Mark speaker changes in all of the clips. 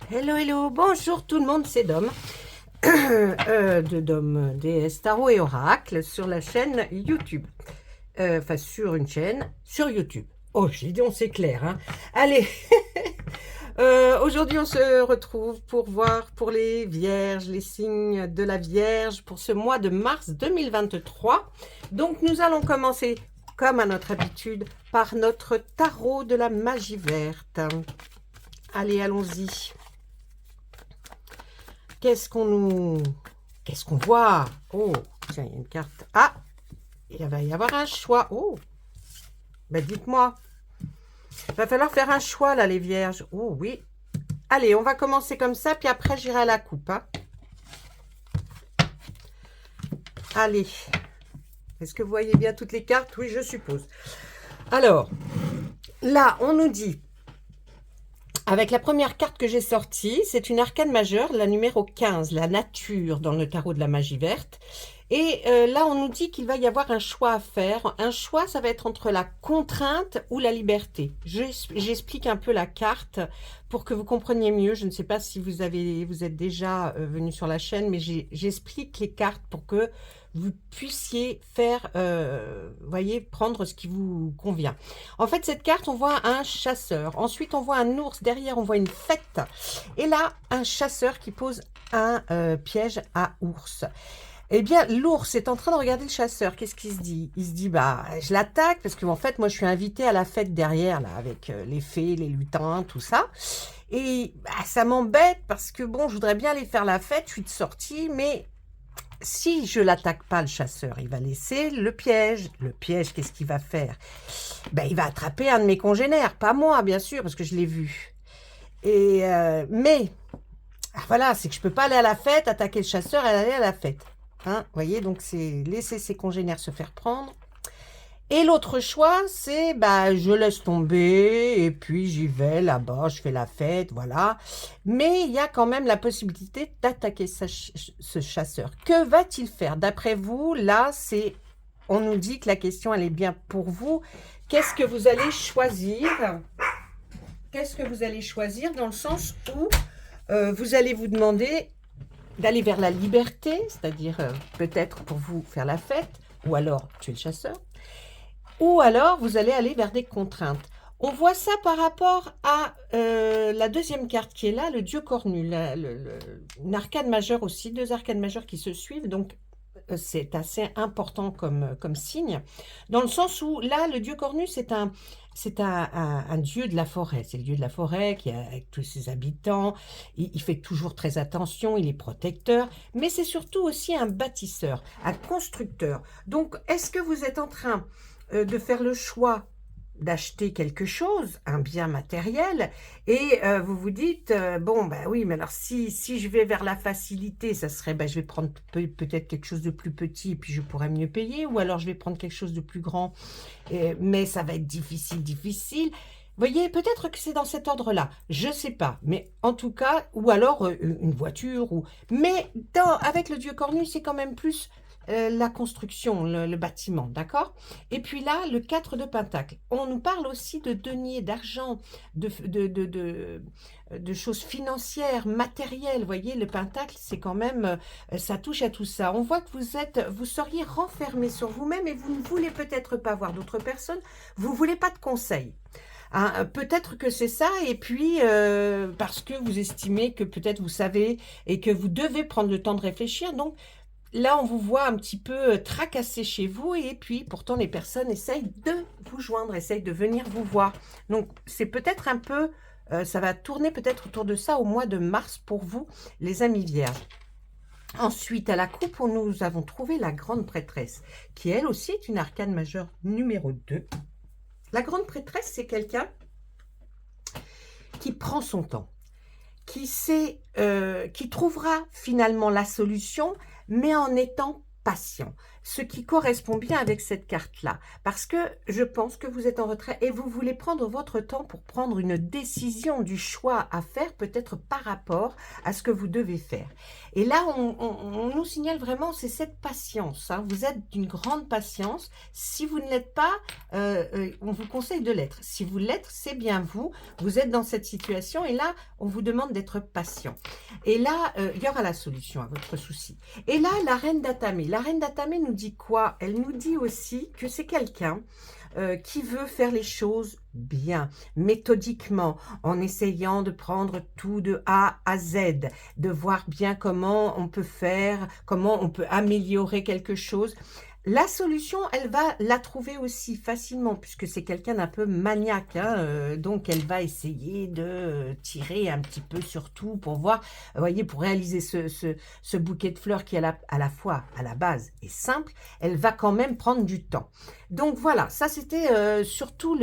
Speaker 1: Hello, hello, bonjour tout le monde, c'est Dom, de Dom DS Tarot et Oracle sur la chaîne YouTube. Enfin, sur une chaîne, sur YouTube. Oh, j'ai dit on s'éclaire, hein. Allez, aujourd'hui on se retrouve pour voir pour les vierges, les signes de la Vierge pour ce mois de mars 2023. Donc nous allons commencer, comme à notre habitude, par notre tarot de la magie verte. Allez, allons-y. Qu'est-ce qu'on voit? Oh, tiens, il y a une carte. Ah, il va y avoir un choix. Oh, ben dites-moi. Il va falloir faire un choix, là, les vierges. Oh, oui. Allez, on va commencer comme ça, puis après, j'irai à la coupe. Hein. Allez. Est-ce que vous voyez bien toutes les cartes? Oui, je suppose. Alors, là, on nous dit, avec la première carte que j'ai sortie, c'est une arcane majeure, la numéro 15, la nature dans le tarot de la magie verte. Et là, on nous dit qu'il va y avoir un choix à faire. Un choix, ça va être entre la contrainte ou la liberté. J'explique un peu la carte pour que vous compreniez mieux. Je ne sais pas si vous êtes déjà venu sur la chaîne, mais j'explique les cartes pour que vous puissiez faire, voyez, prendre ce qui vous convient. En fait, cette carte, on voit un chasseur. Ensuite, on voit un ours. Derrière, on voit une fête. Et là, un chasseur qui pose un piège à ours. Eh bien, l'ours est en train de regarder le chasseur. Qu'est-ce qu'il se dit? Il se dit, bah, je l'attaque parce qu'en fait, moi, je suis invitée à la fête derrière, là, avec les fées, les lutins, tout ça. Et bah, ça m'embête parce que, bon, je voudrais bien aller faire la fête, je suis de sortie, mais si je l'attaque pas, le chasseur, il va laisser le piège. Le piège, qu'est-ce qu'il va faire? Ben, il va attraper un de mes congénères, pas moi, bien sûr, parce que je l'ai vu. Et mais, voilà, c'est que je peux pas aller à la fête, attaquer le chasseur et aller à la fête. Hein, vous voyez, donc c'est laisser ses congénères se faire prendre. Et l'autre choix, c'est bah, je laisse tomber et puis j'y vais là-bas, je fais la fête, voilà. Mais il y a quand même la possibilité d'attaquer ce chasseur. Que va-t-il faire? D'après vous, là, on nous dit que la question, elle est bien pour vous. Qu'est-ce que vous allez choisir? Qu'est-ce que vous allez choisir dans le sens où vous allez vous demander d'aller vers la liberté, c'est-à-dire peut-être pour vous faire la fête, ou alors tuer le chasseur, ou alors vous allez aller vers des contraintes. On voit ça par rapport à la deuxième carte qui est là, le dieu cornu, une arcane majeure aussi, deux arcanes majeures qui se suivent, donc c'est assez important comme signe, dans le sens où là, le dieu cornu, c'est un dieu de la forêt. C'est le dieu de la forêt qui a avec tous ses habitants. Il fait toujours très attention, il est protecteur, mais c'est surtout aussi un bâtisseur, un constructeur. Donc, est-ce que vous êtes en train de faire le choix d'acheter quelque chose, un bien matériel, et vous vous dites, bon, ben oui, mais alors si je vais vers la facilité, ça serait, ben, je vais prendre peut-être quelque chose de plus petit, puis je pourrais mieux payer, ou alors je vais prendre quelque chose de plus grand, mais ça va être difficile, difficile. Vous voyez, peut-être que c'est dans cet ordre-là, je ne sais pas, mais en tout cas, ou alors une voiture, mais avec le dieu cornu, c'est quand même plus la construction, le bâtiment, d'accord? Et puis là, le 4 de Pentacle. On nous parle aussi de deniers, d'argent, de choses financières, matérielles. Vous voyez, le Pentacle, c'est quand même, ça touche à tout ça. On voit que vous seriez renfermé sur vous-même et vous ne voulez peut-être pas voir d'autres personnes. Vous ne voulez pas de conseils. Hein, peut-être que c'est ça, et puis parce que vous estimez que peut-être vous savez et que vous devez prendre le temps de réfléchir. Donc, là, on vous voit un petit peu tracassé chez vous et puis pourtant les personnes essayent de vous joindre, essayent de venir vous voir. Donc, c'est peut-être un peu, ça va tourner peut-être autour de ça au mois de mars pour vous, les amis vierges. Ensuite, à la coupe, nous avons trouvé la grande prêtresse, qui elle aussi est une arcane majeure numéro 2. La grande prêtresse, c'est quelqu'un qui prend son temps, qui trouvera finalement la solution, mais en étant patient. ce qui correspond bien avec cette carte-là. Parce que je pense que vous êtes en retrait et vous voulez prendre votre temps pour prendre une décision du choix à faire, peut-être par rapport à ce que vous devez faire. Et là, on nous signale vraiment, c'est cette patience. Hein. Vous êtes d'une grande patience. Si vous ne l'êtes pas, on vous conseille de l'être. Si vous l'êtes, c'est bien vous. Vous êtes dans cette situation et là, on vous demande d'être patient. Et là, il y aura la solution à votre souci. Et là, la reine d'Atame. La reine d'Atame nous dit quoi? Elle nous dit aussi que c'est quelqu'un qui veut faire les choses bien, méthodiquement, en essayant de prendre tout de A à Z, de voir bien comment on peut faire, comment on peut améliorer quelque chose. La solution, elle va la trouver aussi facilement, puisque c'est quelqu'un d'un peu maniaque, hein, donc elle va essayer de tirer un petit peu sur tout pour voir, vous voyez, pour réaliser ce bouquet de fleurs qui à la fois, à la base, est simple, elle va quand même prendre du temps. Donc voilà, ça c'était surtout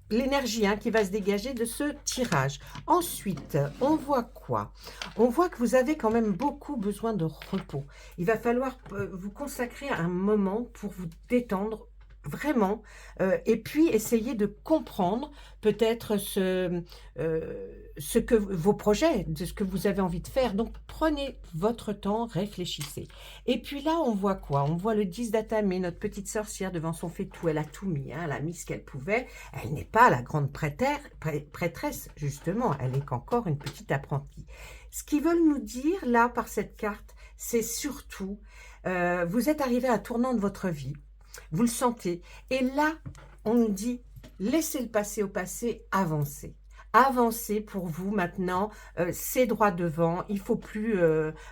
Speaker 1: l'énergie hein, qui va se dégager de ce tirage. Ensuite, on voit quoi? On voit que vous avez quand même beaucoup besoin de repos. Il va falloir vous consacrer un moment pour vous détendre vraiment et puis essayer de comprendre peut-être ce que vos projets, de ce que vous avez envie de faire. Donc prenez votre temps, réfléchissez. Et puis là on voit quoi? On voit le 10 d'Atame, notre petite sorcière devant son faitout, elle a tout mis, hein, elle a mis ce qu'elle pouvait. Elle n'est pas la grande prêtresse justement, elle est qu'encore une petite apprentie. Ce qu'ils veulent nous dire là par cette carte, c'est surtout vous êtes arrivé à un tournant de votre vie. Vous le sentez. Et là, on nous dit, laissez le passé au passé, avancez. Avancez pour vous maintenant, c'est droit devant, il ne faut plus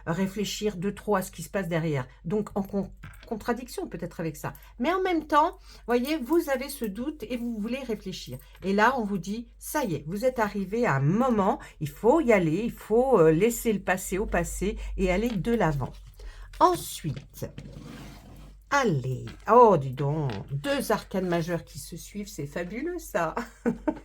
Speaker 1: réfléchir de trop à ce qui se passe derrière. Donc, en contradiction peut-être avec ça. Mais en même temps, voyez, vous avez ce doute et vous voulez réfléchir. Et là, on vous dit, ça y est, vous êtes arrivé à un moment, il faut y aller, il faut laisser le passé au passé et aller de l'avant. Ensuite... Allez, oh dis donc, 2 arcanes majeures qui se suivent, c'est fabuleux ça,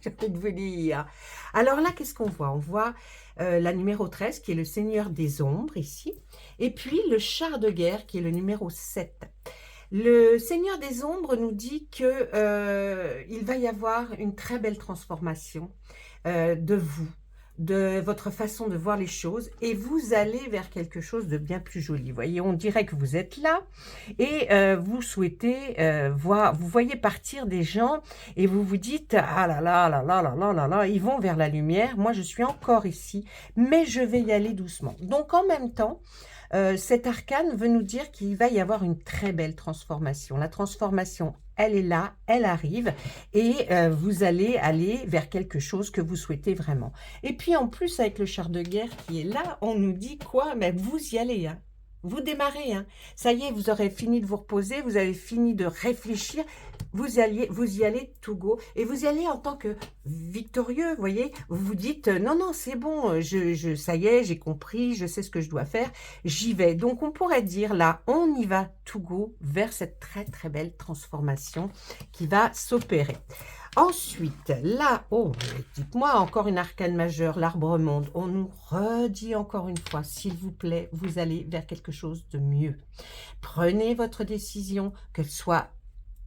Speaker 1: j'ai envie de vous dire. Alors là, qu'est-ce qu'on voit? On voit la numéro 13 qui est le Seigneur des Ombres ici, et puis le char de guerre qui est le numéro 7. Le Seigneur des Ombres nous dit que il va y avoir une très belle transformation de vous, de votre façon de voir les choses et vous allez vers quelque chose de bien plus joli. Vous voyez, on dirait que vous êtes là et vous souhaitez voir, vous voyez partir des gens et vous vous dites ah là là là là là là là là, ils vont vers la lumière, moi je suis encore ici, mais je vais y aller doucement. Donc en même temps, cet arcane veut nous dire qu'il va y avoir une très belle transformation. La transformation, elle est là, elle arrive et vous allez aller vers quelque chose que vous souhaitez vraiment. Et puis en plus, avec le char de guerre qui est là, on nous dit quoi? Mais vous y allez, hein. Vous démarrez, hein. Ça y est, vous aurez fini de vous reposer, vous avez fini de réfléchir, vous y allez tout go, et vous y allez en tant que victorieux, vous voyez, vous vous dites, non, non, c'est bon, ça y est, j'ai compris, je sais ce que je dois faire, j'y vais. Donc, on pourrait dire, là, on y va tout go vers cette très, très belle transformation qui va s'opérer. Ensuite, là, oh, dites-moi encore une arcane majeure, l'arbre monde. On nous redit encore une fois, s'il vous plaît, vous allez vers quelque chose de mieux. Prenez votre décision, qu'elle soit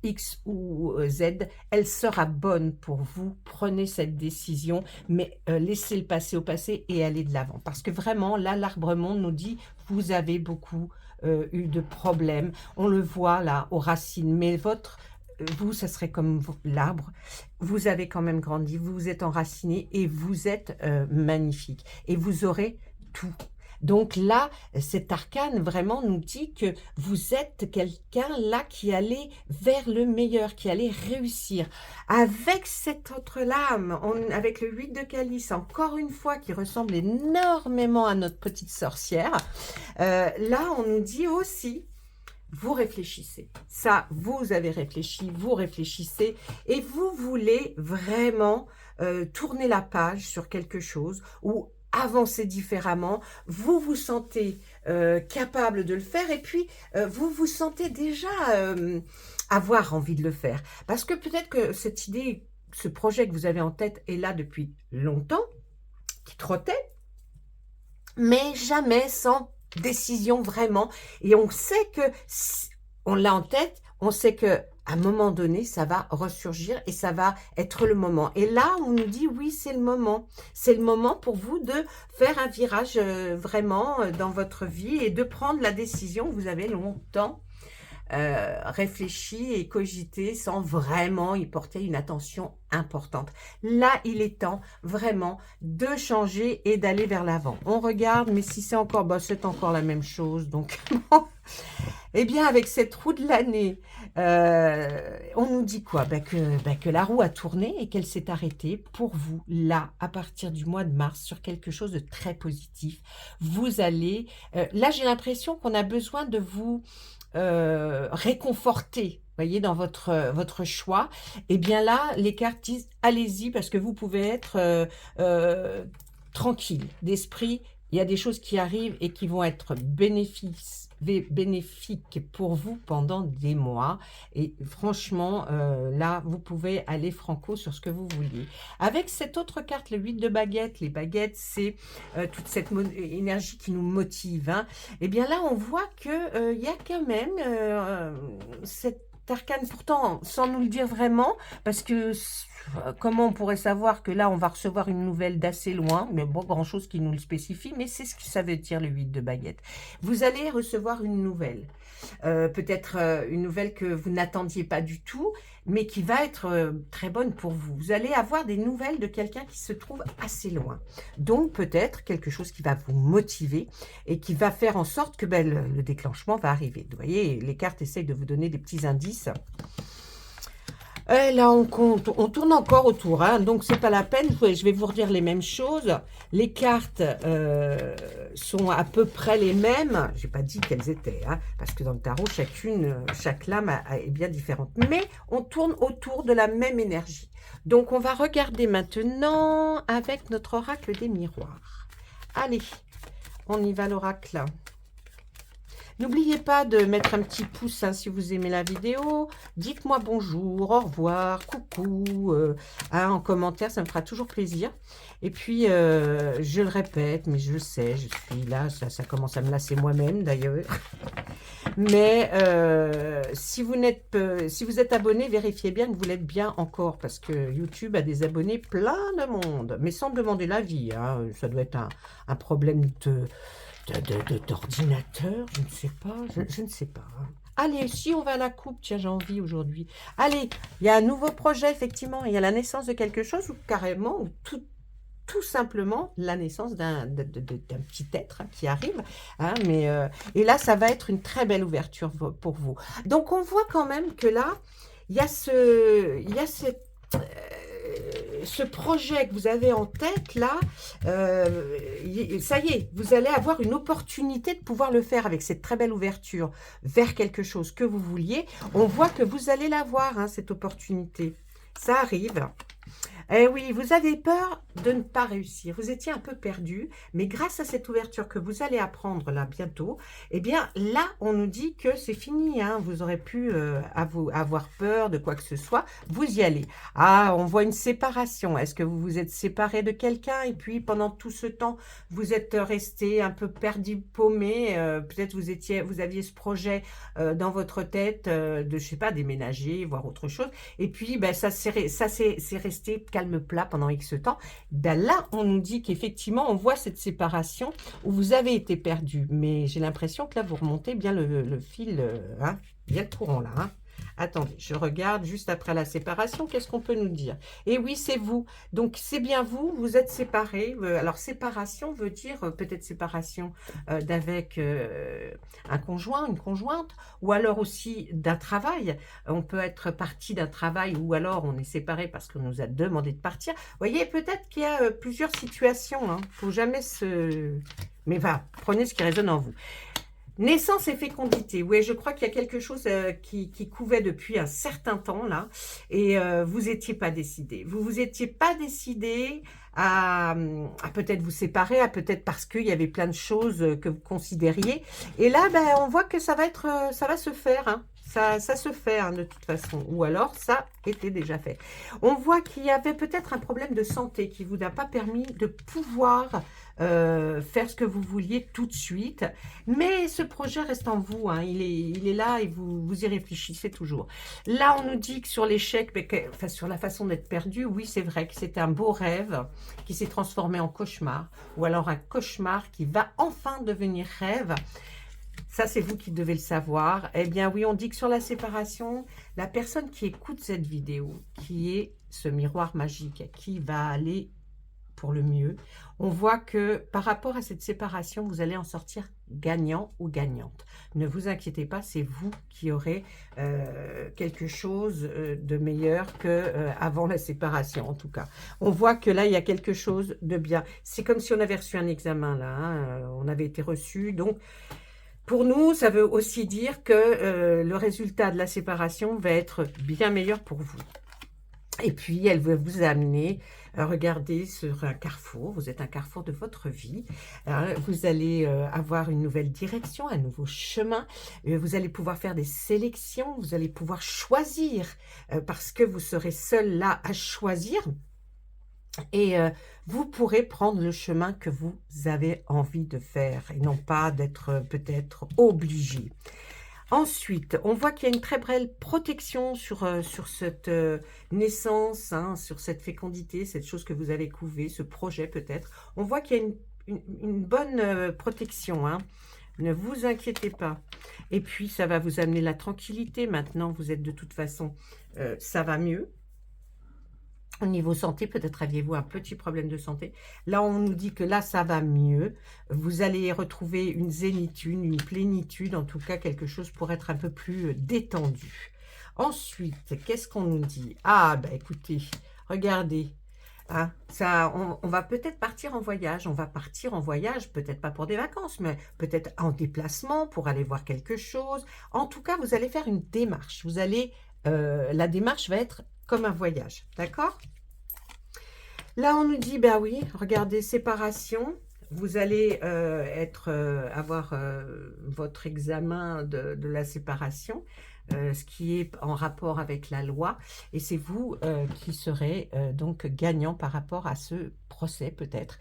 Speaker 1: X ou Z, elle sera bonne pour vous. Prenez cette décision, mais laissez le passé au passé et allez de l'avant. Parce que vraiment, là, l'arbre monde nous dit, vous avez beaucoup eu de problèmes. On le voit là, aux racines, mais vous, ça serait comme l'arbre, vous avez quand même grandi, vous vous êtes enraciné et vous êtes magnifique. Et vous aurez tout. Donc là, cet arcane vraiment nous dit que vous êtes quelqu'un là qui allait vers le meilleur, qui allait réussir. Avec cette autre lame, avec le 8 de calice, encore une fois, qui ressemble énormément à notre petite sorcière, là, on nous dit aussi, vous réfléchissez. Ça, vous avez réfléchi, vous réfléchissez et vous voulez vraiment tourner la page sur quelque chose ou avancer différemment. Vous vous sentez capable de le faire et puis vous vous sentez déjà avoir envie de le faire. Parce que peut-être que cette idée, ce projet que vous avez en tête est là depuis longtemps, qui trottait, mais jamais sans décision vraiment. Et on sait que, on l'a en tête, on sait que à un moment donné, ça va ressurgir et ça va être le moment. Et là, on nous dit, oui, c'est le moment. C'est le moment pour vous de faire un virage vraiment dans votre vie et de prendre la décision. Vous avez longtemps réfléchi et cogité sans vraiment y porter une attention importante. Là, il est temps vraiment de changer et d'aller vers l'avant. On regarde, mais si c'est encore, bah, c'est encore la même chose. Donc, eh bien, avec cette roue de l'année, on nous dit quoi? Que la roue a tourné et qu'elle s'est arrêtée pour vous, là, à partir du mois de mars, sur quelque chose de très positif. Vous allez... là, j'ai l'impression qu'on a besoin de vous réconforter, voyez, dans votre choix. Et bien là, les cartes disent, allez-y, parce que vous pouvez être tranquille d'esprit. Il y a des choses qui arrivent et qui vont être bénéfiques pour vous pendant des mois. Et franchement, là, vous pouvez aller franco sur ce que vous vouliez. Avec cette autre carte, le 8 de baguettes, les baguettes, c'est toute cette énergie qui nous motive. Hein. Et bien là, on voit qu'il y a quand même cette arcane, pourtant, sans nous le dire vraiment, parce que comment on pourrait savoir que là, on va recevoir une nouvelle d'assez loin, mais bon, grand-chose qui nous le spécifie, mais c'est ce que ça veut dire le 8 de baguette. Vous allez recevoir une nouvelle, peut-être une nouvelle que vous n'attendiez pas du tout, mais qui va être très bonne pour vous. Vous allez avoir des nouvelles de quelqu'un qui se trouve assez loin. Donc, peut-être quelque chose qui va vous motiver et qui va faire en sorte que le déclenchement va arriver. Vous voyez, les cartes essayent de vous donner des petits indices. Et là, on tourne encore autour, hein, donc c'est pas la peine. Je vais vous redire les mêmes choses. Les cartes sont à peu près les mêmes. J'ai pas dit qu'elles étaient, hein, parce que dans le tarot, chaque lame est bien différente. Mais on tourne autour de la même énergie. Donc, on va regarder maintenant avec notre oracle des miroirs. Allez, on y va l'oracle. N'oubliez pas de mettre un petit pouce hein, si vous aimez la vidéo. Dites-moi bonjour, au revoir, coucou hein, en commentaire, ça me fera toujours plaisir. Et puis, je le répète, mais je le sais, je suis là, ça commence à me lasser moi-même d'ailleurs. Mais si vous êtes abonné, vérifiez bien que vous l'êtes bien encore, parce que YouTube a des abonnés plein de monde, mais sans demander l'avis. Hein, ça doit être un problème d'ordinateur, je ne sais pas, je ne sais pas. Allez, si on va à la coupe, tiens, j'ai envie aujourd'hui. Allez, il y a un nouveau projet, effectivement, il y a la naissance de quelque chose, ou carrément, ou tout simplement la naissance d'un petit être hein, qui arrive. Hein, et là, ça va être une très belle ouverture pour vous. Donc, on voit quand même que là, il y a ce projet que vous avez en tête là, ça y est, vous allez avoir une opportunité de pouvoir le faire avec cette très belle ouverture vers quelque chose que vous vouliez. On voit que vous allez l'avoir, hein, cette opportunité. Ça arrive. Eh oui, vous avez peur de ne pas réussir. Vous étiez un peu perdu, mais grâce à cette ouverture que vous allez apprendre là bientôt, eh bien là, on nous dit que c'est fini. Hein, vous aurez pu avoir peur de quoi que ce soit. Vous y allez. Ah, on voit une séparation. Est-ce que vous vous êtes séparé de quelqu'un et puis pendant tout ce temps, vous êtes resté un peu perdu, paumé. Peut-être vous aviez ce projet dans votre tête de, je sais pas, déménager, voir autre chose. Et puis, ça s'est resté calme plat pendant X temps. Ben là, on nous dit qu'effectivement, on voit cette séparation où vous avez été perdu. Mais j'ai l'impression que là, vous remontez bien le fil, hein, bien le courant là. Hein. Attendez, je regarde juste après la séparation, qu'est-ce qu'on peut nous dire? Et oui, c'est vous. Donc, c'est bien vous, vous êtes séparés. Alors, séparation veut dire peut-être séparation d'avec un conjoint, une conjointe, ou alors aussi d'un travail. On peut être parti d'un travail ou alors on est séparé parce qu'on nous a demandé de partir. Vous voyez, peut-être qu'il y a plusieurs situations. Il ne faut jamais se... Mais va, prenez ce qui résonne en vous. Naissance et fécondité. Oui, je crois qu'il y a quelque chose qui couvait depuis un certain temps, là. Et vous n'étiez pas décidé. Vous vous étiez pas décidé à peut-être vous séparer, à peut-être parce qu'il y avait plein de choses que vous considériez. Et là, on voit que ça va se faire. Hein. Ça se fait hein, de toute façon. Ou alors, ça était déjà fait. On voit qu'il y avait peut-être un problème de santé qui ne vous a pas permis de pouvoir faire ce que vous vouliez tout de suite. Mais ce projet reste en vous. Hein. Il est là et vous y réfléchissez toujours. Là, on nous dit que sur l'échec, enfin, sur la façon d'être perdu, oui, c'est vrai que c'était un beau rêve qui s'est transformé en cauchemar. Ou alors un cauchemar qui va enfin devenir rêve. Ça, c'est vous qui devez le savoir. Eh bien, oui, on dit que sur la séparation, la personne qui écoute cette vidéo, qui est ce miroir magique, qui va aller pour le mieux, on voit que par rapport à cette séparation, vous allez en sortir gagnant ou gagnante. Ne vous inquiétez pas, c'est vous qui aurez quelque chose de meilleur qu'avant la séparation, en tout cas. On voit que là, il y a quelque chose de bien. C'est comme si on avait reçu un examen, là. Hein, on avait été reçu, donc... Pour nous, ça veut aussi dire que le résultat de la séparation va être bien meilleur pour vous. Et puis, elle veut vous amener, regardez, sur un carrefour. Vous êtes un carrefour de votre vie. Vous allez avoir une nouvelle direction, un nouveau chemin. Vous allez pouvoir faire des sélections. Vous allez pouvoir choisir parce que vous serez seul là à choisir. Et vous pourrez prendre le chemin que vous avez envie de faire et non pas d'être peut-être obligé. Ensuite, on voit qu'il y a une très belle protection sur cette naissance, hein, sur cette fécondité, cette chose que vous avez couvée, ce projet peut-être. On voit qu'il y a une bonne protection, hein. Ne vous inquiétez pas. Et puis, ça va vous amener la tranquillité. Maintenant, vous êtes de toute façon, ça va mieux. Au niveau santé, peut-être aviez-vous un petit problème de santé. Là, on nous dit que là, ça va mieux. Vous allez retrouver une zénitude, une plénitude, en tout cas quelque chose pour être un peu plus détendu. Ensuite, qu'est-ce qu'on nous dit? Ah, ben écoutez, regardez. Hein, ça, on va peut-être partir en voyage. On va partir en voyage, peut-être pas pour des vacances, mais peut-être en déplacement pour aller voir quelque chose. En tout cas, vous allez faire une démarche. Vous allez, la démarche va être comme un voyage, d'accord? Là, on nous dit, ben oui, regardez, séparation. Vous allez avoir votre examen de la séparation, ce qui est en rapport avec la loi. Et c'est vous qui serez donc gagnant par rapport à ce procès, peut-être,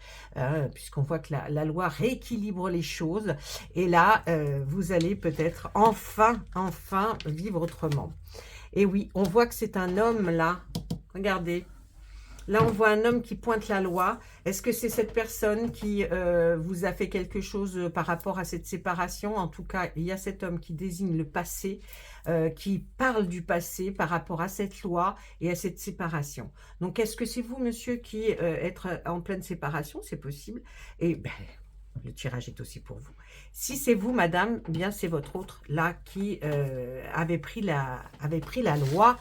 Speaker 1: puisqu'on voit que la loi rééquilibre les choses. Et là, vous allez peut-être enfin vivre autrement. Et oui, on voit que c'est un homme là. Regardez. Là, on voit un homme qui pointe la loi. Est-ce que c'est cette personne qui vous a fait quelque chose par rapport à cette séparation? En tout cas, il y a cet homme qui désigne le passé, qui parle du passé par rapport à cette loi et à cette séparation. Donc, est-ce que c'est vous, monsieur, qui êtes en pleine séparation? C'est possible. Et ben, le tirage est aussi pour vous. Si c'est vous, madame, eh bien c'est votre autre là qui avait pris la loi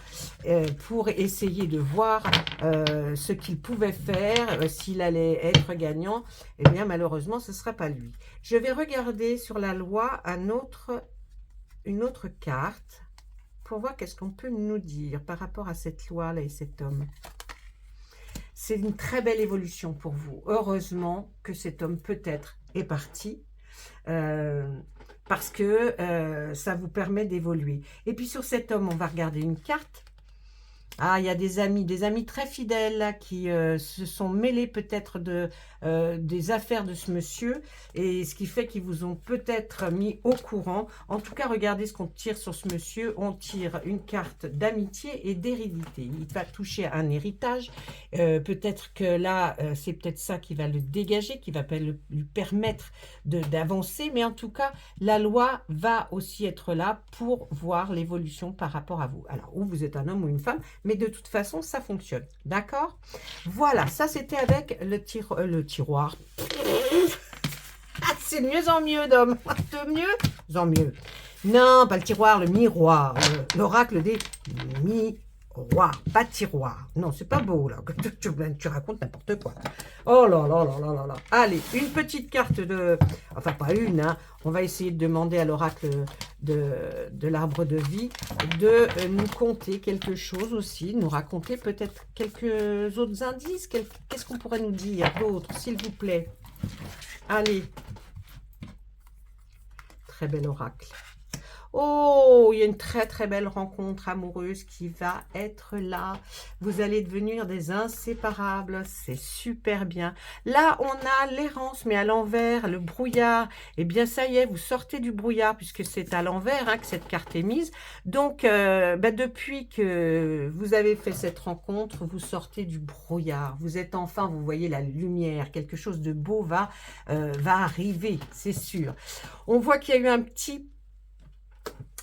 Speaker 1: pour essayer de voir ce qu'il pouvait faire, s'il allait être gagnant. Eh bien, malheureusement, ce ne sera pas lui. Je vais regarder sur la loi une autre carte pour voir qu'est-ce qu'on peut nous dire par rapport à cette loi-là et cet homme. C'est une très belle évolution pour vous. Heureusement que cet homme peut-être est parti parce que ça vous permet d'évoluer. Et puis sur cet homme, on va regarder une carte. Ah, il y a des amis très fidèles là, qui se sont mêlés peut-être des affaires de ce monsieur, et ce qui fait qu'ils vous ont peut-être mis au courant. En tout cas, regardez ce qu'on tire sur ce monsieur. On tire une carte d'amitié et d'hérédité. Il va toucher à un héritage. Peut-être que là, c'est peut-être ça qui va le dégager, qui va lui permettre d'avancer. Mais en tout cas, la loi va aussi être là pour voir l'évolution par rapport à vous. Alors, ou vous êtes un homme ou une femme, mais de toute façon, ça fonctionne. D'accord? Voilà, ça c'était avec le tiroir. Ah, c'est de mieux en mieux, d'homme. De mieux en mieux. Non, pas le tiroir, le miroir. L'oracle des miroirs, pas tiroir. Non, c'est pas beau, là. Tu racontes n'importe quoi. Oh là là là là là là. Allez, une petite carte de... Enfin, pas une, hein. On va essayer de demander à l'oracle de l'arbre de vie de nous conter quelque chose aussi, nous raconter peut-être quelques autres indices. Qu'est-ce qu'on pourrait nous dire d'autre, s'il vous plaît? Allez. Très bel oracle. Oh, il y a une très très belle rencontre amoureuse qui va être là. Vous allez devenir des inséparables. C'est super bien. Là, on a l'errance, mais à l'envers, le brouillard. Eh bien, ça y est, vous sortez du brouillard puisque c'est à l'envers hein, que cette carte est mise. Donc, depuis que vous avez fait cette rencontre, vous sortez du brouillard. Vous êtes enfin, vous voyez la lumière. Quelque chose de beau va arriver, c'est sûr. On voit qu'il y a eu un petit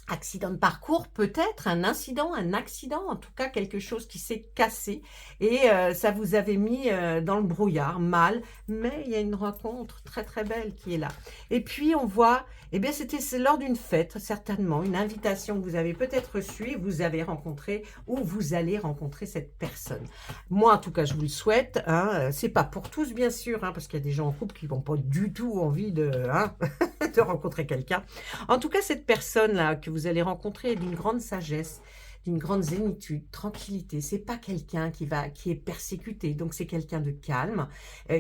Speaker 1: accident de parcours, peut-être un incident, un accident, en tout cas quelque chose qui s'est cassé et ça vous avait mis dans le brouillard, mal, mais il y a une rencontre très très belle qui est là. Et puis on voit, eh bien c'était lors d'une fête, certainement, une invitation que vous avez peut-être reçue et vous avez rencontré ou vous allez rencontrer cette personne. Moi en tout cas je vous le souhaite, hein, c'est pas pour tous bien sûr, hein, parce qu'il y a des gens en couple qui n'ont pas du tout envie de, hein, de rencontrer quelqu'un. En tout cas cette personne-là que vous allez rencontrer est d'une grande sagesse, d'une grande zénitude, tranquillité. C'est pas quelqu'un qui est persécuté, donc c'est quelqu'un de calme,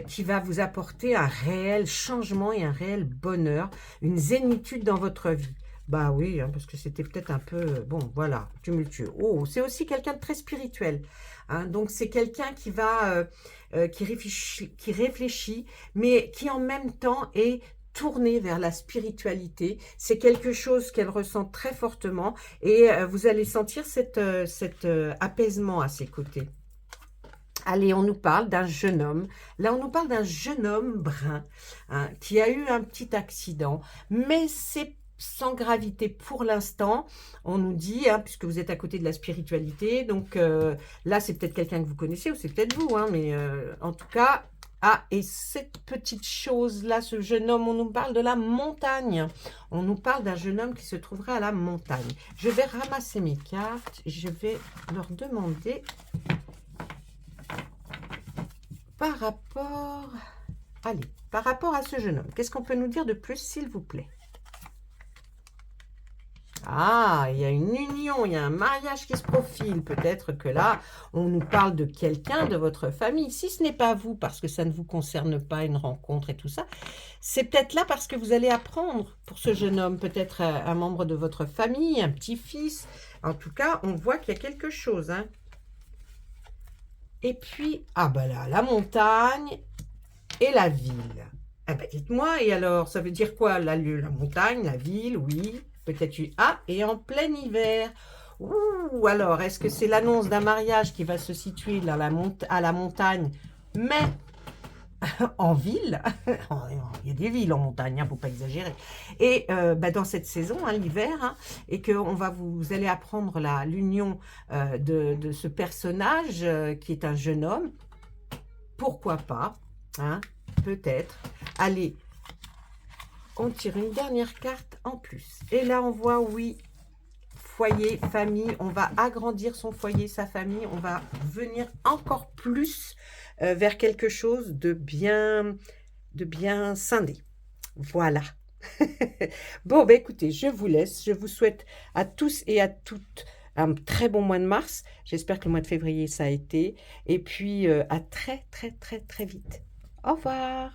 Speaker 1: qui va vous apporter un réel changement et un réel bonheur, une zénitude dans votre vie. Bah oui, hein, parce que c'était peut-être un peu, bon, voilà, tumultueux. Oh, c'est aussi quelqu'un de très spirituel. Hein, donc c'est quelqu'un qui va, qui réfléchit, mais qui en même temps est tournée vers la spiritualité. C'est quelque chose qu'elle ressent très fortement et vous allez sentir cet apaisement à ses côtés. Allez, on nous parle d'un jeune homme. Là, on nous parle d'un jeune homme brun hein, qui a eu un petit accident, mais c'est sans gravité pour l'instant, on nous dit, hein, puisque vous êtes à côté de la spiritualité, donc là, c'est peut-être quelqu'un que vous connaissez ou c'est peut-être vous, hein, mais en tout cas, ah, et cette petite chose-là, ce jeune homme, on nous parle de la montagne. On nous parle d'un jeune homme qui se trouverait à la montagne. Je vais ramasser mes cartes. Je vais leur demander par rapport... Allez, par rapport à ce jeune homme, qu'est-ce qu'on peut nous dire de plus, s'il vous plaît? Ah, il y a une union, il y a un mariage qui se profile. Peut-être que là, on nous parle de quelqu'un de votre famille. Si ce n'est pas vous, parce que ça ne vous concerne pas, une rencontre et tout ça, c'est peut-être là parce que vous allez apprendre pour ce jeune homme, peut-être un membre de votre famille, un petit-fils. En tout cas, on voit qu'il y a quelque chose. Hein. Et puis, ah ben là, la montagne et la ville. Ah ben dites-moi, et alors, ça veut dire quoi, la montagne, la ville, oui. Peut-être et en plein hiver. Ouh, alors, est-ce que c'est l'annonce d'un mariage qui va se situer dans à la montagne, mais en ville? Il y a des villes en montagne, il ne faut pas exagérer. Et dans cette saison, hein, l'hiver, hein, et que vous allez apprendre l'union de ce personnage qui est un jeune homme. Pourquoi pas, hein, peut-être. Allez, on tire une dernière carte en plus. Et là, on voit, oui, foyer, famille. On va agrandir son foyer, sa famille. On va venir encore plus vers quelque chose de bien scindé. Voilà. Bon, ben écoutez, je vous laisse. Je vous souhaite à tous et à toutes un très bon mois de mars. J'espère que le mois de février, ça a été. Et puis, à très, très, très, très vite. Au revoir.